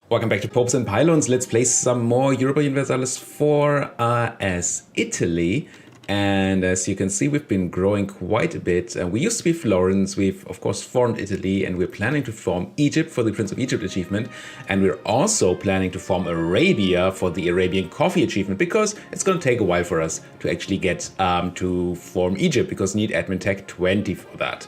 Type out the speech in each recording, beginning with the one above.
Welcome back to Popes and Pylons. Let's play some more Europa Universalis IV as Italy. And as you can see, we've been growing quite a bit. We used to be Florence. We've, of course, formed Italy, and we're planning to form Egypt for the Prince of Egypt achievement. And we're also planning to form Arabia for the Arabian Coffee achievement, because it's going to take a while for us to actually get to form Egypt, because we need admin tech 20 for that.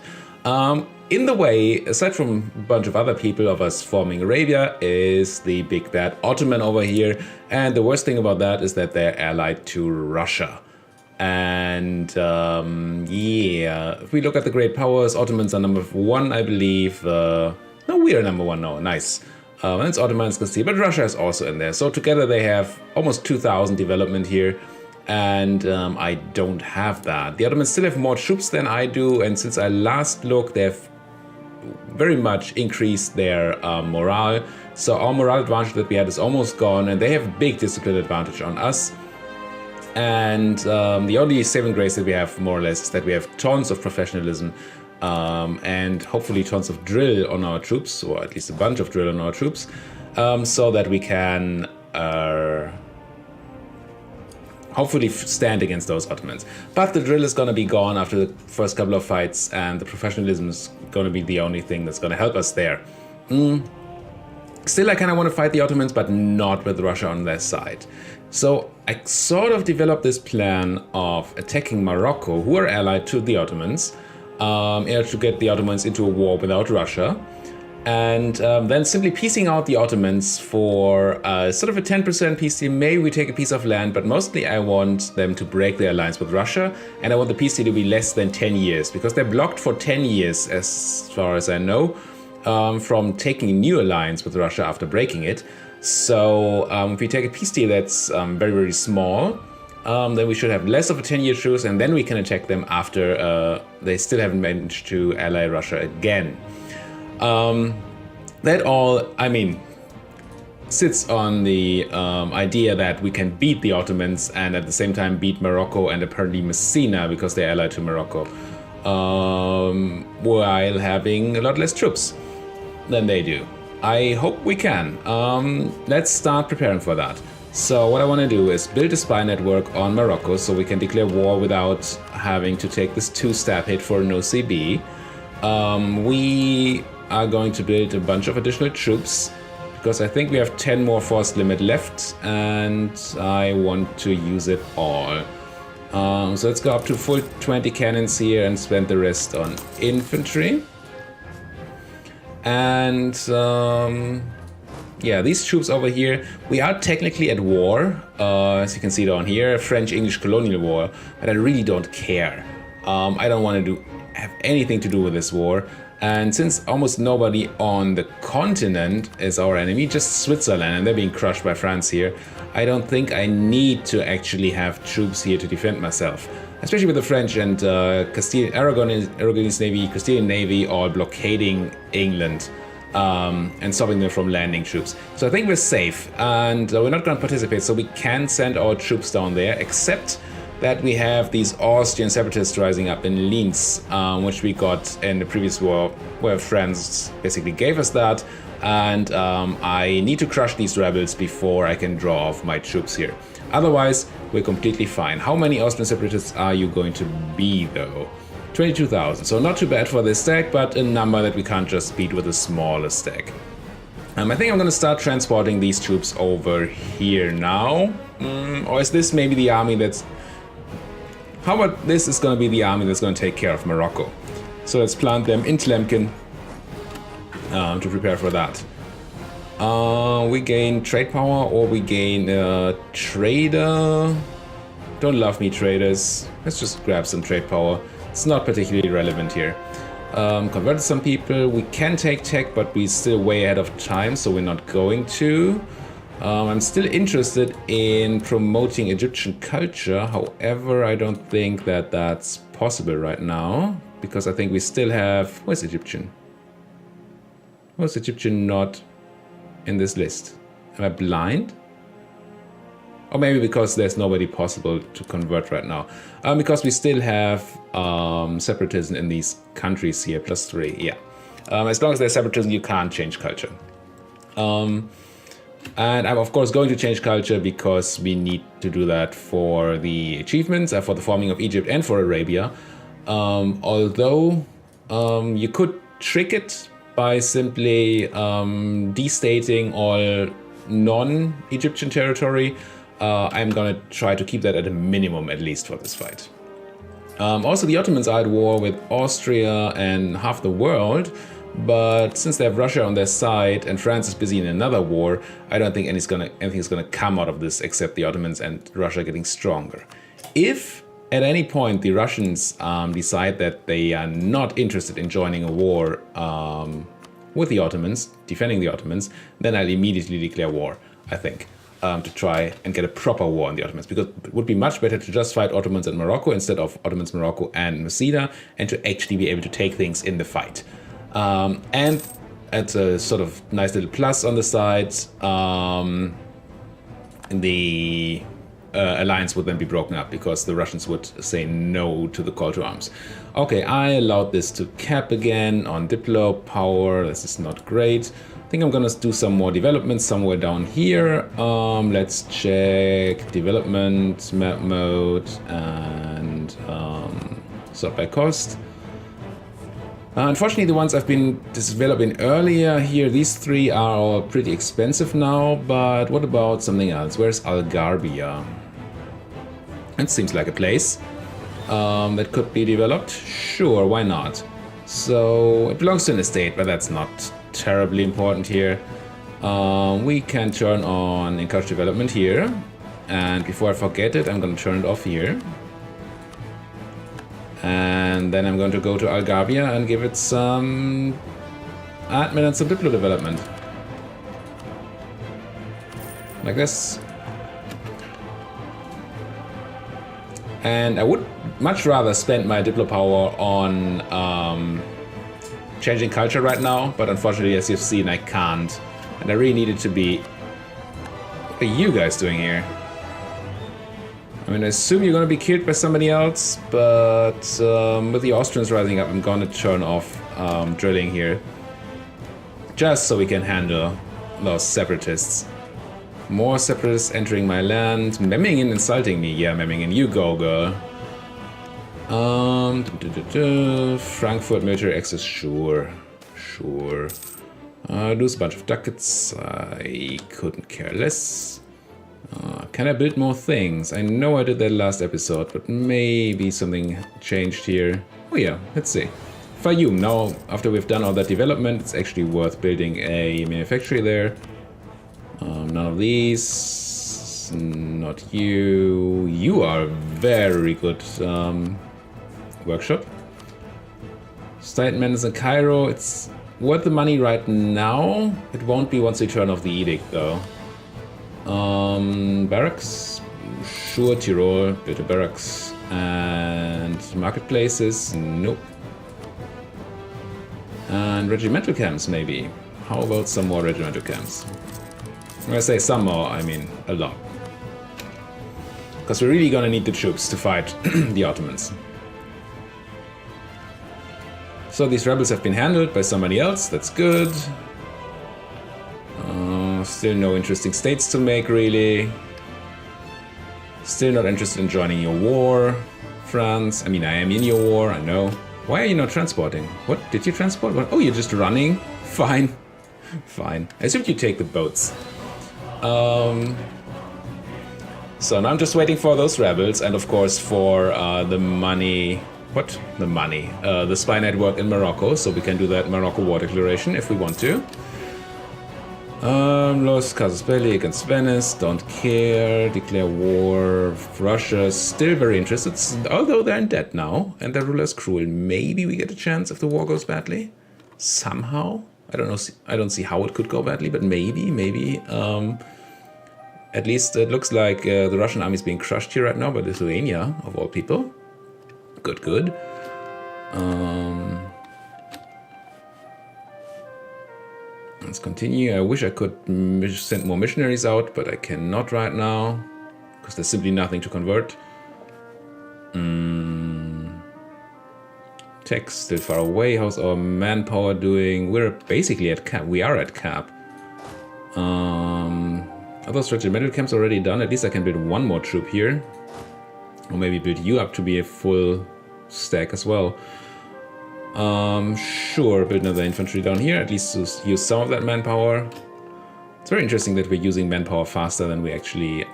In the way, aside from a bunch of other people of us forming Arabia, is the big bad Ottoman over here. And the worst thing about that is that they're allied to Russia. And yeah, if we look at the great powers, Ottomans are number 1, I believe. No, we are number 1 now. Nice. And it's Ottomans, can see, but Russia is also in there. So together they have almost 2,000 development here. And I don't have that. The Ottomans still have more troops than I do. And since I last looked, they've very much increased their morale. So our morale advantage that we had is almost gone, and they have a big discipline advantage on us. And the only saving grace that we have, more or less, is that we have tons of professionalism and hopefully tons of drill on our troops, or at least a bunch of drill on our troops, so that we can hopefully stand against those Ottomans. But the drill is going to be gone after the first couple of fights, and the professionalism is going to be the only thing that's going to help us there. Still, I kind of want to fight the Ottomans, but not with Russia on their side. So I sort of developed this plan of attacking Morocco, who are allied to the Ottomans, in order to get the Ottomans into a war without Russia. And then simply piecing out the Ottomans for sort of a 10% peace deal. Maybe we take a piece of land, but mostly I want them to break their alliance with Russia. And I want the peace deal to be less than 10 years, because they're blocked for 10 years, as far as I know, from taking a new alliance with Russia after breaking it. So if we take a peace deal that's very, very small, then we should have less of a 10-year truce, and then we can attack them after they still haven't managed to ally Russia again. That all, I mean, sits on the idea that we can beat the Ottomans and at the same time beat Morocco and apparently Messina, because they're allied to Morocco, while having a lot less troops than they do. I hope we can. Let's start preparing for that. So what I want to do is build a spy network on Morocco so we can declare war without having to take this 2-stab hit for no CB. We are going to build a bunch of additional troops, because I think we have 10 more force limit left, and I want to use it all. So let's go up to full 20 cannons here and spend the rest on infantry. And yeah, these troops over here, we are technically at war, as you can see down here, French-English colonial war, but I really don't care. I don't want to have anything to do with this war. And since almost nobody on the continent is our enemy, just Switzerland, and they're being crushed by France here, I don't think I need to actually have troops here to defend myself. Especially with the French and Aragonese Navy, Castilian Navy all blockading England and stopping them from landing troops. So I think we're safe, and we're not going to participate, so we can send our troops down there, except that we have these Austrian separatists rising up in Linz, which we got in the previous war, where France basically gave us that, and I need to crush these rebels before I can draw off my troops here. Otherwise, we're completely fine. How many Austrian separatists are you going to be, though? 22,000, so not too bad for this stack, but a number that we can't just beat with a smaller stack. I think I'm going to start transporting these troops over here now. Or is this maybe the army that's... How about this is going to be the army that's going to take care of Morocco? So let's plant them in Tlemcen to prepare for that. We gain trade power, or we gain trader. Don't love me, traders. Let's just grab some trade power. It's not particularly relevant here. Converted some people. We can take tech, but we're still way ahead of time, so we're not going to. I'm still interested in promoting Egyptian culture. However, I don't think that that's possible right now, because I think we still have... Where's Egyptian? Where's Egyptian not in this list? Am I blind? Or maybe because there's nobody possible to convert right now. Because we still have separatism in these countries here, +3, yeah. As long as there's separatism, you can't change culture. And I'm of course going to change culture because we need to do that for the achievements, for the forming of Egypt and for Arabia. Although you could trick it by simply destating all non-Egyptian territory. I'm gonna try to keep that at a minimum, at least for this fight. Also, the Ottomans are at war with Austria and half the world, but since they have Russia on their side and France is busy in another war, I don't think anything's gonna come out of this except the Ottomans and Russia getting stronger. If at any point the Russians decide that they are not interested in joining a war with the Ottomans, defending the Ottomans, then I'll immediately declare war, I think, to try and get a proper war on the Ottomans, because it would be much better to just fight Ottomans and Morocco instead of Ottomans, Morocco and Maceda, and to actually be able to take things in the fight. And it's a sort of nice little plus on the side. The alliance would then be broken up because the Russians would say no to the call to arms. Okay, I allowed this to cap again on Diplo power. This is not great. I think I'm gonna do some more development somewhere down here. Let's check development, map mode, and sort by cost. Unfortunately, the ones I've been developing earlier here, these three are all pretty expensive now, but what about something else? Where's Algarbia? It seems like a place that could be developed. Sure, why not? So it belongs to an estate, but that's not terribly important here. We can turn on encourage development here, and before I forget it, I'm going to turn it off here. And then I'm going to go to Algarbia and give it some admin and some Diplo development. Like this. And I would much rather spend my Diplo power on changing culture right now, but unfortunately, as you've seen, I can't. And I really need it to be... What are you guys doing here? I mean, I assume you're going to be killed by somebody else, but with the Austrians rising up, I'm going to turn off drilling here. Just so we can handle those separatists. More separatists entering my land. Memmingen insulting me. Yeah, Memmingen, you go, girl. Frankfurt military access, sure. Sure. Lose a bunch of ducats. I couldn't care less. Can I build more things? I know I did that last episode, but maybe something changed here. Oh yeah, let's see. Fayoum, now after we've done all that development, it's actually worth building a manufactory there. None of these. Not you. You are very good. Workshop. State maintenance in Cairo. It's worth the money right now. It won't be once we turn off the edict though. Barracks, sure, Tirol, build a barracks, and marketplaces, nope. And regimental camps, maybe. How about some more regimental camps? When I say some more, I mean a lot. Because we're really gonna need the troops to fight the Ottomans. So these rebels have been handled by somebody else, that's good. Still no interesting states to make, really. Still not interested in joining your war, France. I mean, I am in your war, I know. Why are you not transporting? What? Did you transport? What? Oh, you're just running? Fine. Fine. I assumed you take the boats. So now I'm just waiting for those rebels, and of course for the money... What? The money. The spy network in Morocco, so we can do that Morocco war declaration if we want to. Los Casus Belli against Venice, don't care, declare war, Russia, still very interested, although they're in debt now, and their ruler is cruel. Maybe we get a chance if the war goes badly? Somehow? I don't know, I don't see how it could go badly, but maybe. At least it looks like the Russian army is being crushed here right now by Lithuania, of all people. Good. Let's continue. I wish I could send more missionaries out, but I cannot right now, because there's simply nothing to convert. Tech still far away. How's our manpower doing? We're basically at cap. We are at cap. Are those regimental camps already done? At least I can build one more troop here. Or maybe build you up to be a full stack as well. Sure, build another infantry down here. At least use some of that manpower. It's very interesting that we're using manpower faster than we actually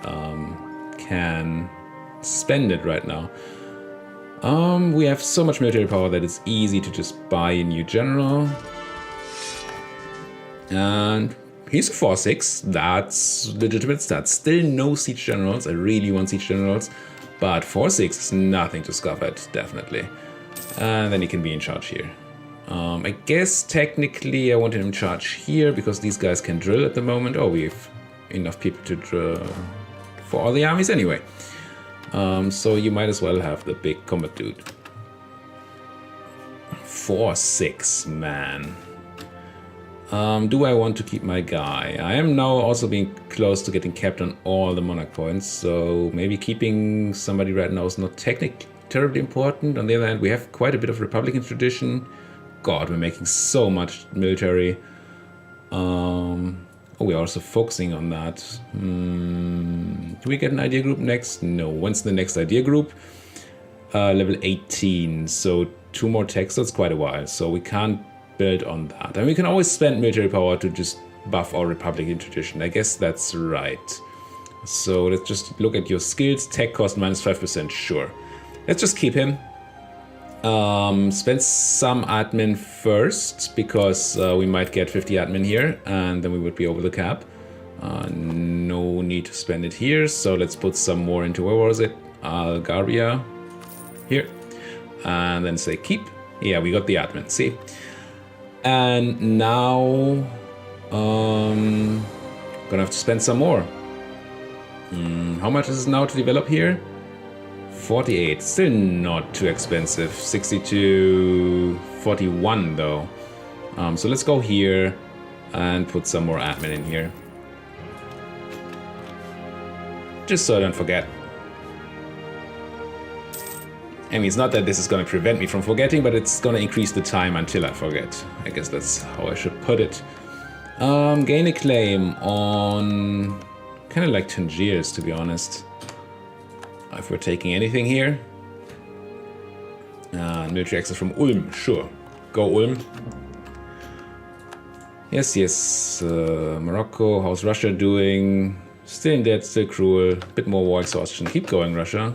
can spend it right now. We have so much military power that it's easy to just buy a new general. And he's a 4-6. That's legitimate stats. Still no siege generals. I really want siege generals. But 4-6 is nothing to scoff at, definitely. And then he can be in charge here. I guess technically I want him in charge here because these guys can drill at the moment. Oh, we have enough people to drill for all the armies anyway. So you might as well have the big combat dude. 4-6, man. Do I want to keep my guy? I am now also being close to getting capped on all the monarch points, so maybe keeping somebody right now is not technically terribly important. On the other hand, we have quite a bit of Republican tradition. God, we're making so much military. Oh, we're also focusing on that. Do we get an idea group next? No. When's the next idea group? Level 18, so 2 more techs, that's quite a while, so we can't build on that. And we can always spend military power to just buff our Republican tradition. I guess that's right. So let's just look at your skills. Tech cost -5%, sure. Let's just keep him. Spend some admin first, because we might get 50 admin here, and then we would be over the cap. No need to spend it here, so let's put some more into, where was it? Algaria. Here. And then say keep. Yeah, we got the admin, see? And now, gonna have to spend some more. How much is it now to develop here? 48, still not too expensive. 62, 41 though. So let's go here and put some more admin in here. Just so I don't forget. I mean, it's not that this is going to prevent me from forgetting, but it's going to increase the time until I forget. I guess that's how I should put it. Gain a claim on kind of like Tangiers, to be honest. If we're taking anything here. Military access from Ulm, sure. Go Ulm. Yes, yes. Morocco, how's Russia doing? Still in debt, still cruel. A bit more war exhaustion. Keep going, Russia.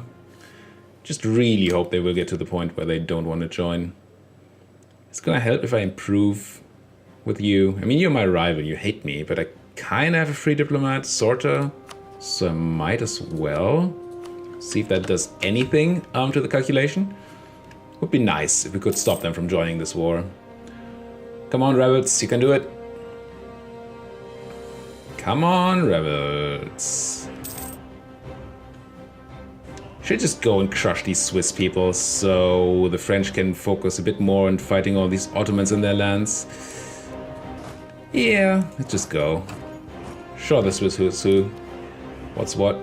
Just really hope they will get to the point where they don't want to join. It's gonna help if I improve with you. I mean, you're my rival, you hate me, but I kind of have a free diplomat, sorta. So I might as well see if that does anything to the calculation. Would be nice if we could stop them from joining this war. Come on, rebels, you can do it. Come on, rebels. Should just go and crush these Swiss people so the French can focus a bit more on fighting all these Ottomans in their lands. Yeah, let's just go. Show the Swiss who's who. What's what.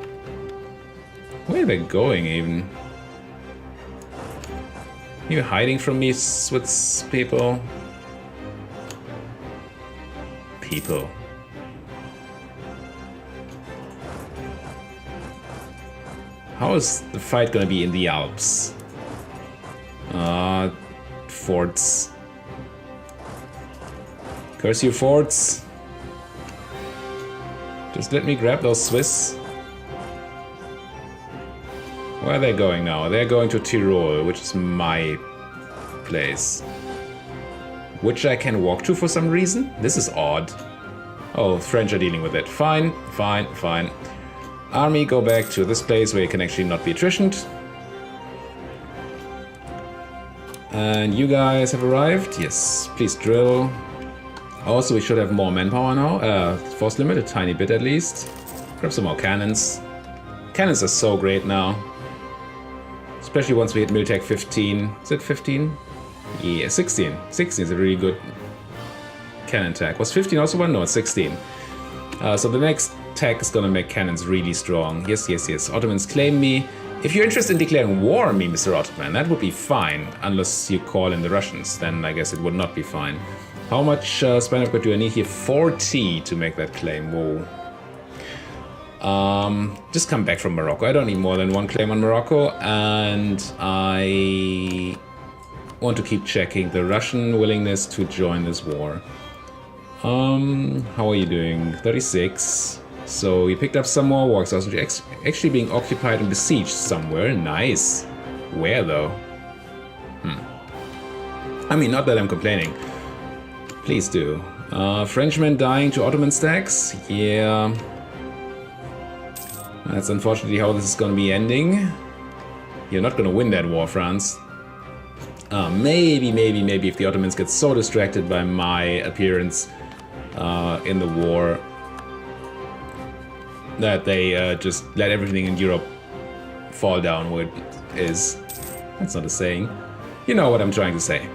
Where are they going even? You hiding from me, Swiss people? People. How is the fight gonna be in the Alps? Forts. Curse you, forts. Just let me grab those Swiss. Where are they going now? They're going to Tyrol, which is my place. Which I can walk to for some reason? This is odd. Oh, French are dealing with it. Fine, fine, fine. Army, go back to this place where you can actually not be attritioned. And you guys have arrived? Yes, please drill. Also, we should have more manpower now. Force limit, a tiny bit at least. Grab some more cannons. Cannons are so great now. Especially once we hit Miltech 15. Is it 15? Yeah, 16. 16 is a really good cannon tech. Was 15 also one? No, it's 16. So the next tech is gonna make cannons really strong. Yes, yes, yes. Ottomans claim me. If you're interested in declaring war on me, Mr. Ottoman, that would be fine. Unless you call in the Russians, then I guess it would not be fine. How much spine upgrade do I need here? 40 to make that claim. Whoa. Just come back from Morocco. I don't need more than one claim on Morocco, and I want to keep checking the Russian willingness to join this war. How are you doing? 36. So you picked up some more war exhaustion. You're actually being occupied and besieged somewhere. Nice. Where though? I mean, not that I'm complaining. Please do. Frenchmen dying to Ottoman stacks? Yeah. That's unfortunately how this is going to be ending. You're not going to win that war, France. Maybe if the Ottomans get so distracted by my appearance in the war that they just let everything in Europe fall down where it is. That's not a saying. You know what I'm trying to say.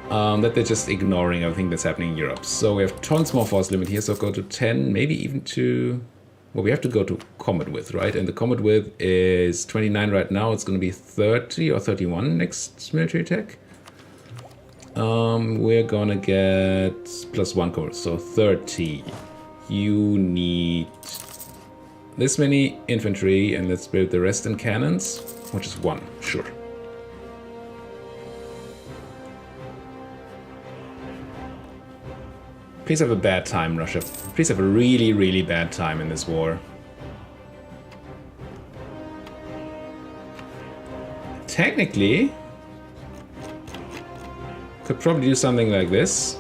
That they're just ignoring everything that's happening in Europe. So we have tons more force limit here, so go to 10, maybe even to... Well, we have to go to combat width, right? And the combat width is 29 right now. It's going to be 30 or 31 next military attack. We're going to get +1 combat, so 30. You need this many infantry, and let's build the rest in cannons, which is 1, sure. Please have a bad time, Russia. Please have a really, really bad time in this war. Technically, could probably do something like this.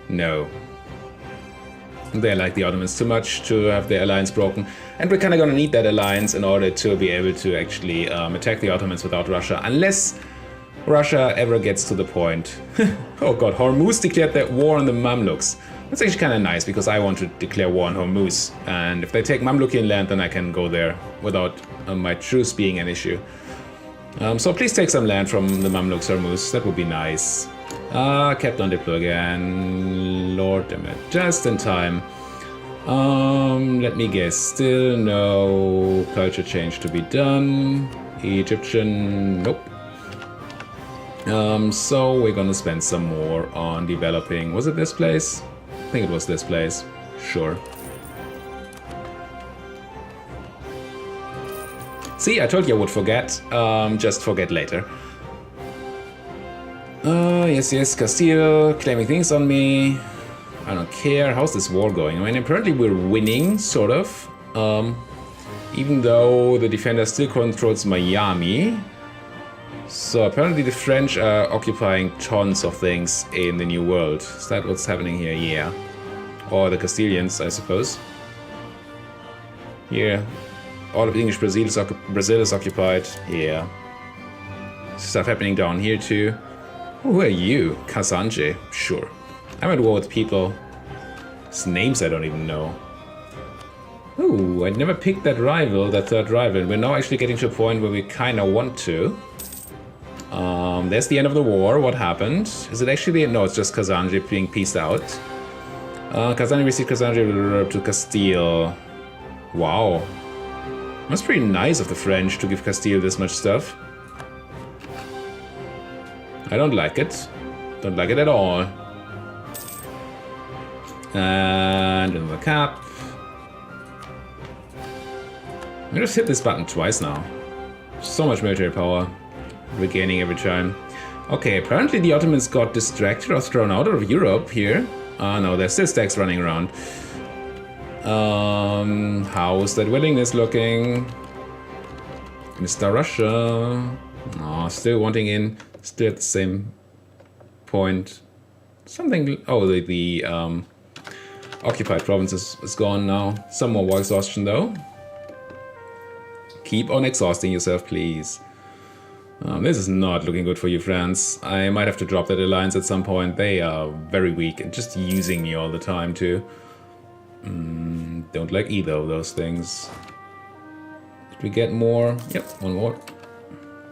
No. They like the Ottomans too much to have their alliance broken. And we're kind of going to need that alliance in order to be able to actually attack the Ottomans without Russia. Unless Russia ever gets to the point. Oh god, Hormuz declared that war on the Mamluks. That's actually kind of nice because I want to declare war on Hormuz. And if they take Mamlukian land, then I can go there without my truce being an issue. So please take some land from the Mamluks, Hormuz. That would be nice. Kept on deploy again. Lord damn it. Just in time. Let me guess. Still no culture change to be done. Egyptian, nope. So we're gonna spend some more on developing. Was it this place? I think it was this place. Sure. See, I told you I would forget. Just forget later. Yes, Castile claiming things on me. I don't care. How's this war going? I mean, apparently we're winning, sort of. Even though the defender still controls Miami. So apparently the French are occupying tons of things in the New World. Is that what's happening here? Yeah. Or the Castilians, I suppose. Here. All of English Brazil is occupied. Yeah. Stuff happening down here too. Who are you? Kazanje. Sure. I'm at war with people whose names I don't even know. Ooh, I never picked that rival, that third rival. We're now actually getting to a point where we kind of want to. There's the end of the war. What happened? Is it actually the... No, it's just Kazanje being pieced out. Kazanje received Kazanje to Castile. Wow. That's pretty nice of the French to give Castile this much stuff. I don't like it. Don't like it at all. And in the cap. I just hit this button twice now. So much military power. Regaining every time. Okay, apparently the Ottomans got distracted or thrown out of Europe here. No, there's still stacks running around. How's that willingness looking? Mr. Russia. Oh, still wanting in. Still at the same point. Something... Oh, the occupied province is gone now. Some more war exhaustion though. Keep on exhausting yourself, please. This is not looking good for you, France. I might have to drop that alliance at some point. They are very weak and just using me all the time too. Don't like either of those things. Did we get more? Yep, one more.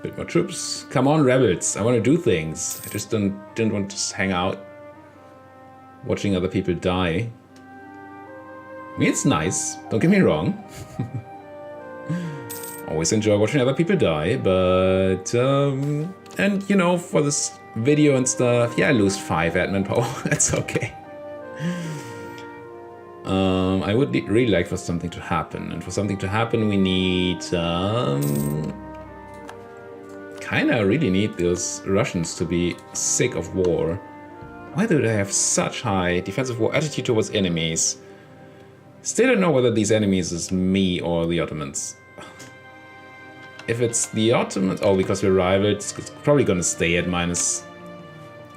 Bit more troops. Come on, rebels. I want to do things. I just didn't want to just hang out watching other people die. I mean, it's nice. Don't get me wrong. Always enjoy watching other people die, but and you know, for this video and stuff, yeah, I lose 5 admin power. That's okay. I would really like for something to happen. And for something to happen, we need... kinda really need those Russians to be sick of war. Why do they have such high defensive war attitude towards enemies? Still don't know whether these enemies is me or the Ottomans. If it's the Ottomans... Oh, because we're rivals, it's probably gonna stay at minus...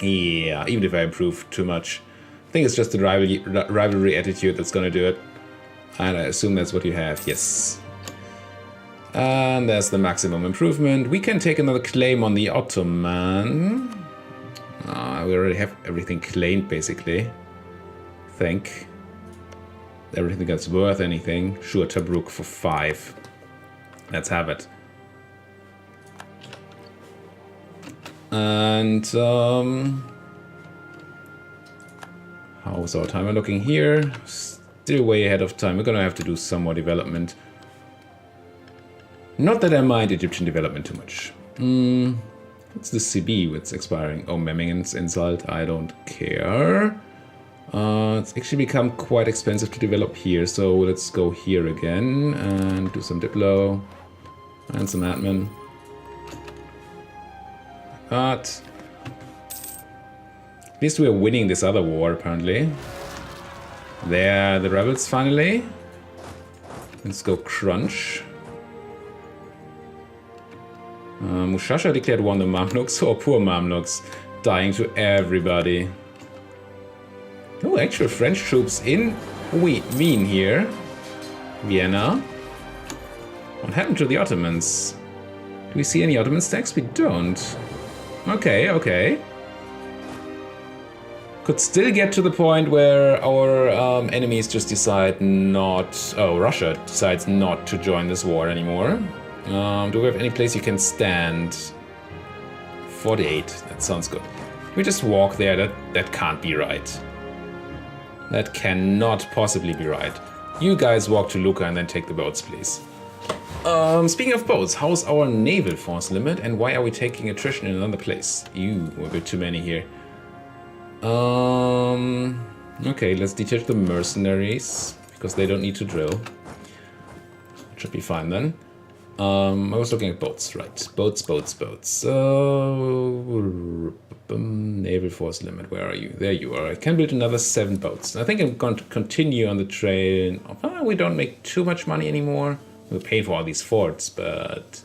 Yeah, even if I improve too much. I think it's just the rivalry attitude that's gonna do it. And I assume that's what you have, yes. And there's the maximum improvement. We can take another claim on the Ottoman. We already have everything claimed, basically. I think. Everything that's worth anything. Sure, Tobruk for 5. Let's have it. And how's our timer looking here? Still way ahead of time. We're gonna have to do some more development. Not that I mind Egyptian development too much. What's the CB that's expiring? Oh, Memmingen's insult. I don't care. It's actually become quite expensive to develop here, so let's go here again and do some Diplo and some admin. But at least we're winning this other war, apparently. There, the rebels finally. Let's go crunch. Mushasha declared war on the Mamluks. Oh, poor Mamluks. Dying to everybody. Oh, actual French troops in Wien here. Vienna. What happened to the Ottomans? Do we see any Ottoman stacks? We don't. Okay, okay. Could still get to the point where our enemies just decide not... Oh, Russia decides not to join this war anymore. Do we have any place you can stand? 48. That sounds good. We just walk there. That can't be right. That cannot possibly be right. You guys walk to Lucca and then take the boats, please. Speaking of boats, how's our naval force limit and why are we taking attrition in another place? We're a bit too many here. Okay, let's detach the mercenaries because they don't need to drill. Should be fine then. I was looking at boats, right? Boats. Naval force limit, where are you? There you are. I can build another 7 boats. I think I'm going to continue on the train. We don't make too much money anymore. We're paying for all these forts, but...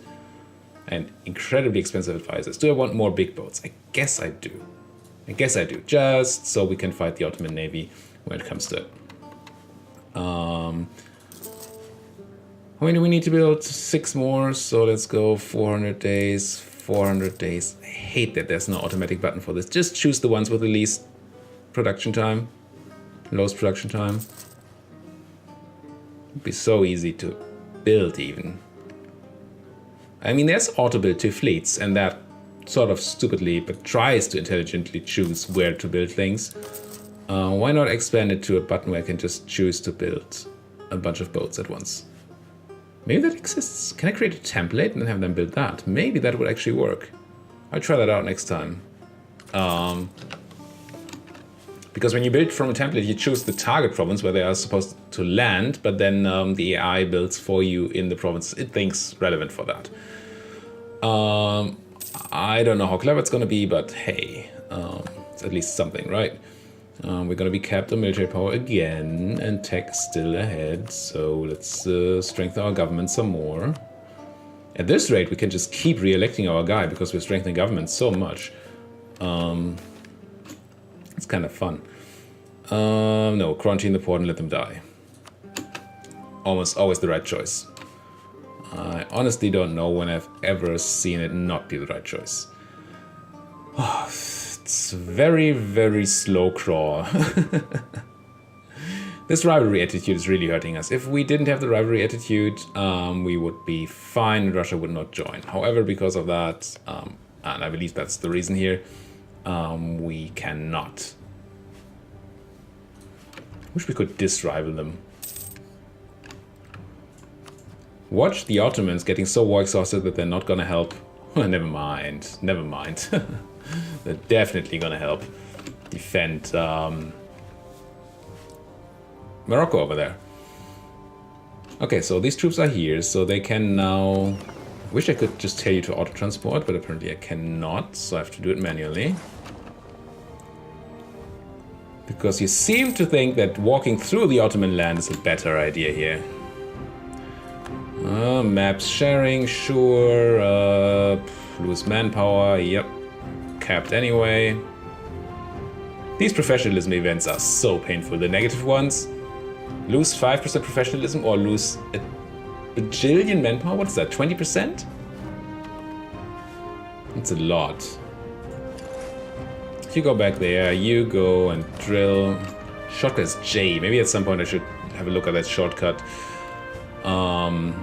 And incredibly expensive advisors. Do I want more big boats? I guess I do. Just so we can fight the Ottoman Navy when it comes to it. How many do we need to build? 6 more, so let's go 400 days, 400 days. I hate that there's no automatic button for this. Just choose the ones with the least production time, lowest production time. It'd be so easy to build even. I mean, there's auto-build 2 fleets, and that sort of stupidly, but tries to intelligently choose where to build things. Why not expand it to a button where I can just choose to build a bunch of boats at once? Maybe that exists. Can I create a template and then have them build that? Maybe that would actually work. I'll try that out next time. Because when you build from a template, you choose the target province where they are supposed to land, but then the AI builds for you in the province it thinks relevant for that. I don't know how clever it's going to be, but hey, it's at least something, right? We're going to be capped on military power again, and tech still ahead, so let's strengthen our government some more. At this rate, we can just keep re-electing our guy because we're strengthening government so much. It's kind of fun. No, quarantine the port and let them die. Almost always the right choice. I honestly don't know when I've ever seen it not be the right choice. Oh, it's very, very slow crawl. This rivalry attitude is really hurting us. If we didn't have the rivalry attitude, we would be fine. Russia would not join. However, because of that, and I believe that's the reason here, we cannot. Wish we could disrival them. Watch the Ottomans getting so war exhausted that they're not gonna help. Never mind. They're definitely gonna help defend Morocco over there. Okay, so these troops are here, so they can now... I wish I could just tell you to auto-transport, but apparently I cannot, so I have to do it manually. Because you seem to think that walking through the Ottoman land is a better idea here. Maps sharing, sure. Lose manpower, yep. Capped anyway. These professionalism events are so painful. The negative ones. Lose 5% professionalism or lose a bajillion manpower? What's that, 20%? It's a lot. You go back there, you go and drill. Shortcut is J. Maybe at some point I should have a look at that shortcut. Don't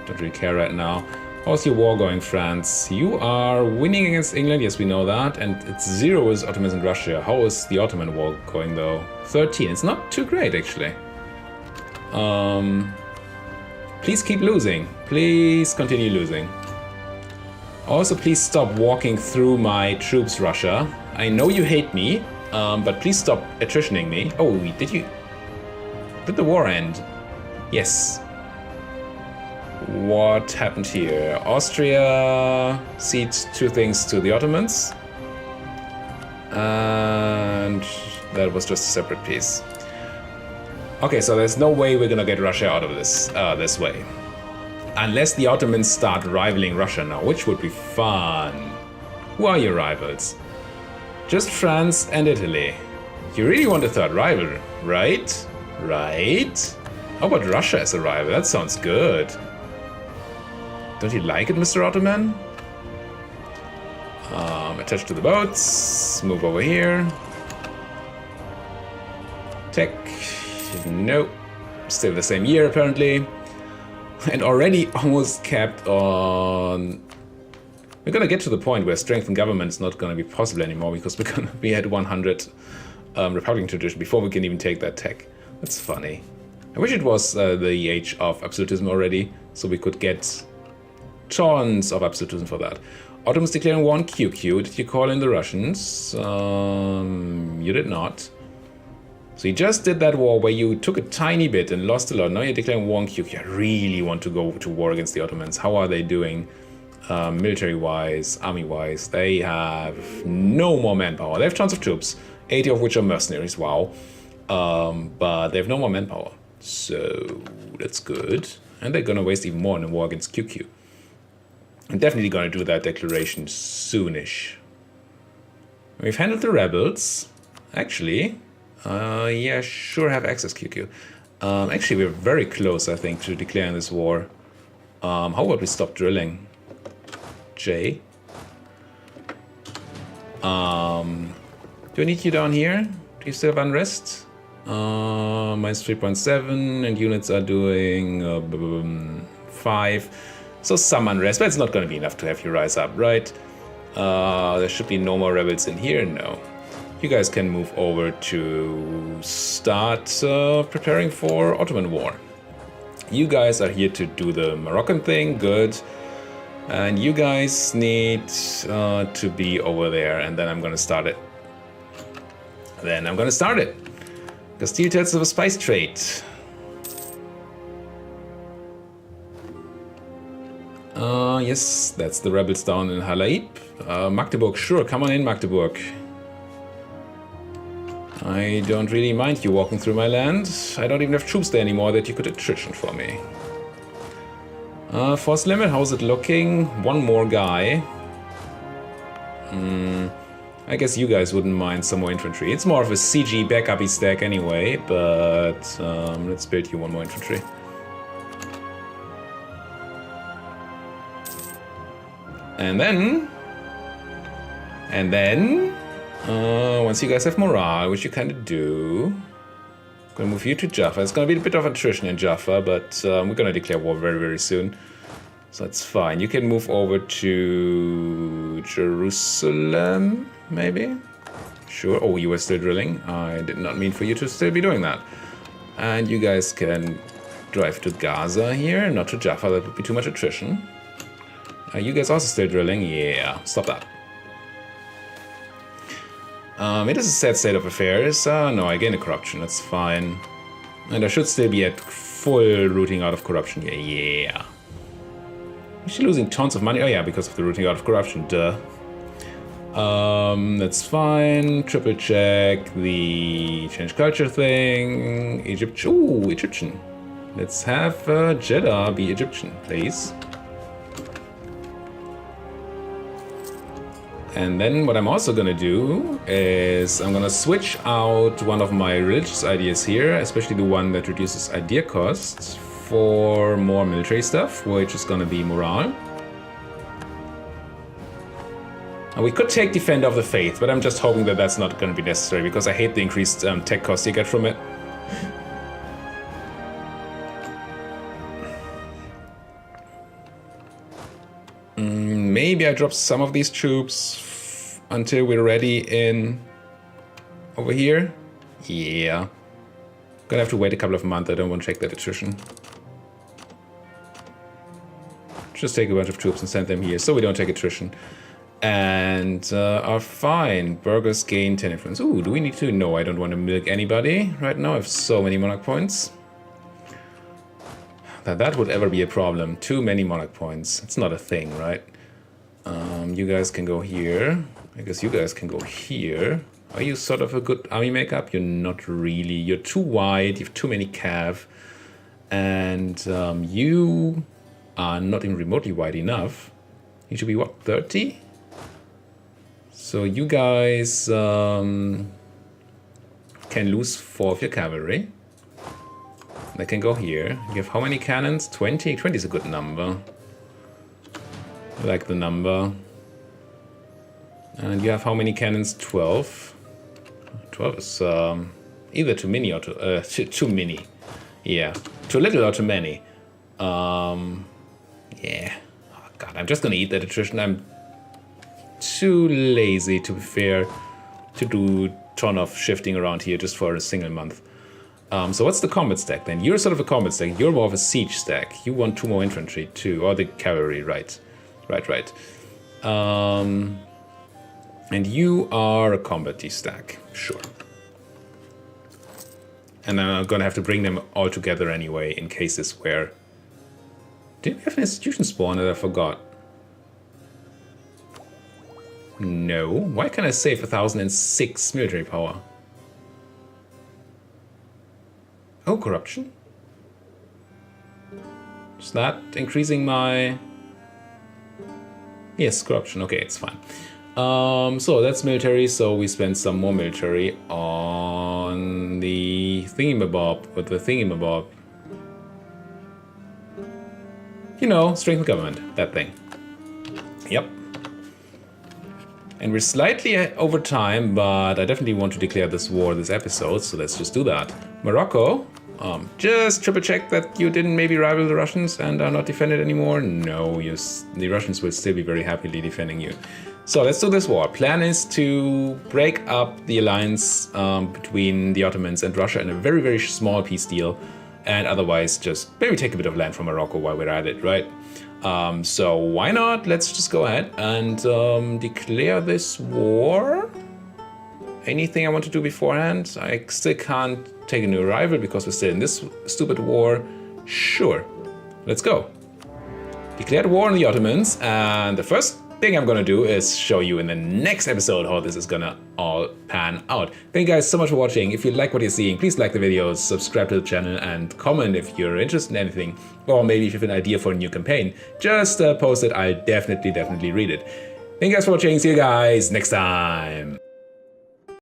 really care right now. How's your war going, France? You are winning against England, yes, we know that. And it's 0 is Ottomans and Russia. How is the Ottoman war going, though? 13. It's not too great, actually. Please keep losing. Please continue losing. Also, please stop walking through my troops, Russia. I know you hate me, but please stop attritioning me. Oh, did the war end? Yes. What happened here? Austria cedes 2 things to the Ottomans. And that was just a separate piece. Okay, so there's no way we're gonna get Russia out of this this way. Unless the Ottomans start rivaling Russia now, which would be fun. Who are your rivals? Just France and Italy. You really want a third rival, right? Right? How about Russia as a rival? That sounds good. Don't you like it, Mr. Ottoman? Attach to the boats. Move over here. Tech. Nope. Still the same year, apparently. And already almost capped on... We're gonna get to the point where strength in government is not gonna be possible anymore because we're gonna be at 100 Republican tradition before we can even take that tech. That's funny. I wish it was the age of absolutism already, so we could get tons of absolutism for that. Ottomans declaring war on QQ. Did you call in the Russians? You did not. So you just did that war where you took a tiny bit and lost a lot. Now you're declaring war on QQ. I really want to go to war against the Ottomans. How are they doing? Military-wise, army-wise. They have no more manpower. They have tons of troops, 80 of which are mercenaries. Wow. But they have no more manpower. So that's good. And they're gonna waste even more in a war against QQ. I'm definitely gonna do that declaration soonish. We've handled the rebels. Actually, yeah, sure, have access QQ. Actually, we're very close, I think, to declaring this war. How about we stop drilling? J. Do I need you down here? Do you still have unrest? Minus 3.7, and units are doing 5. So some unrest, but it's not going to be enough to have you rise up, right? There should be no more rebels in here. No. You guys can move over to start preparing for Ottoman War. You guys are here to do the Moroccan thing. Good. And you guys need to be over there, and then I'm going to start it. Castile tells of a spice trade. Yes, that's the rebels down in Halaib. Magdeburg, sure, come on in, Magdeburg. I don't really mind you walking through my land. I don't even have troops there anymore that you could attrition for me. Force limit, how's it looking? One more guy. I guess you guys wouldn't mind some more infantry. It's more of a CG backup-y stack anyway, but let's build you one more infantry. And then, once you guys have morale, which you kind of do, I'm gonna move you to Jaffa. It's gonna be a bit of attrition in Jaffa, but we're gonna declare war very, very soon. So that's fine. You can move over to Jerusalem, maybe? Sure. Oh, you were still drilling. I did not mean for you to still be doing that. And you guys can drive to Gaza here, not to Jaffa. That would be too much attrition. You guys also still drilling? Yeah, stop that. It is a sad state of affairs. No, I gain a corruption. That's fine. And I should still be at full rooting out of corruption. Yeah. I'm still losing tons of money. Oh yeah, because of the rooting out of corruption. Duh. That's fine. Triple check the change culture thing. Ooh, Egyptian. Let's have Jeddah be Egyptian, please. And then what I'm also gonna do is I'm gonna switch out one of my religious ideas here, especially the one that reduces idea costs, for more military stuff, which is gonna be morale. And we could take Defender of the Faith, but I'm just hoping that that's not gonna be necessary because I hate the increased tech cost you get from it. Maybe I drop some of these troops until we're ready in over here. Yeah. Gonna have to wait a couple of months. I don't want to check that attrition. Just take a bunch of troops and send them here so we don't take attrition. And are fine. Burghers gain 10 influence. Ooh, do we need to? No, I don't want to milk anybody right now. I have so many monarch points. That would ever be a problem. Too many monarch points. It's not a thing, right? You guys can go here. I guess you guys can go here. Are you sort of a good army makeup? You're not really. You're too wide. You have too many cav. And you are not even remotely wide enough. You should be, what, 30? So you guys can lose 4 of your cavalry. They can go here. You have how many cannons? 20? 20 is a good number. I like the number. And you have how many cannons? 12. 12 is either too many or too many. Yeah, too little or too many. Yeah. Oh, God, I'm just gonna eat that attrition. I'm too lazy, to be fair, to do a ton of shifting around here just for a single month. So what's the combat stack then? You're sort of a combat stack. You're more of a siege stack. You want 2 more infantry too, or the cavalry, right? Right. And you are a combat stack, sure. And I'm gonna have to bring them all together anyway in cases where... Did we have an institution spawn that I forgot? No. Why can I save 1006 military power? Oh, corruption? Is that increasing my... Yes, corruption. Okay, it's fine. So that's military, so we spend some more military on the thingamabob, with the thingamabob. You know, strengthen government, that thing. Yep. And we're slightly over time, but I definitely want to declare this war this episode, so let's just do that. Morocco, just triple check that you didn't maybe rival the Russians and are not defended anymore. No, the Russians will still be very happily defending you. So let's do this war. Plan is to break up the alliance between the Ottomans and Russia in a very, very small peace deal. And otherwise just maybe take a bit of land from Morocco while we're at it, right? So why not? Let's just go ahead and declare this war. Anything I want to do beforehand? I still can't take a new rival because we're still in this stupid war. Sure, let's go. Declared war on the Ottomans, and the first thing I'm gonna do is show you in the next episode how this is gonna all pan out. Thank you guys so much for watching. If you like what you're seeing, please like the videos, subscribe to the channel, and comment if you're interested in anything, or maybe if you have an idea for a new campaign. Just post it. I'll definitely read it. Thank you guys for watching. See you guys next time.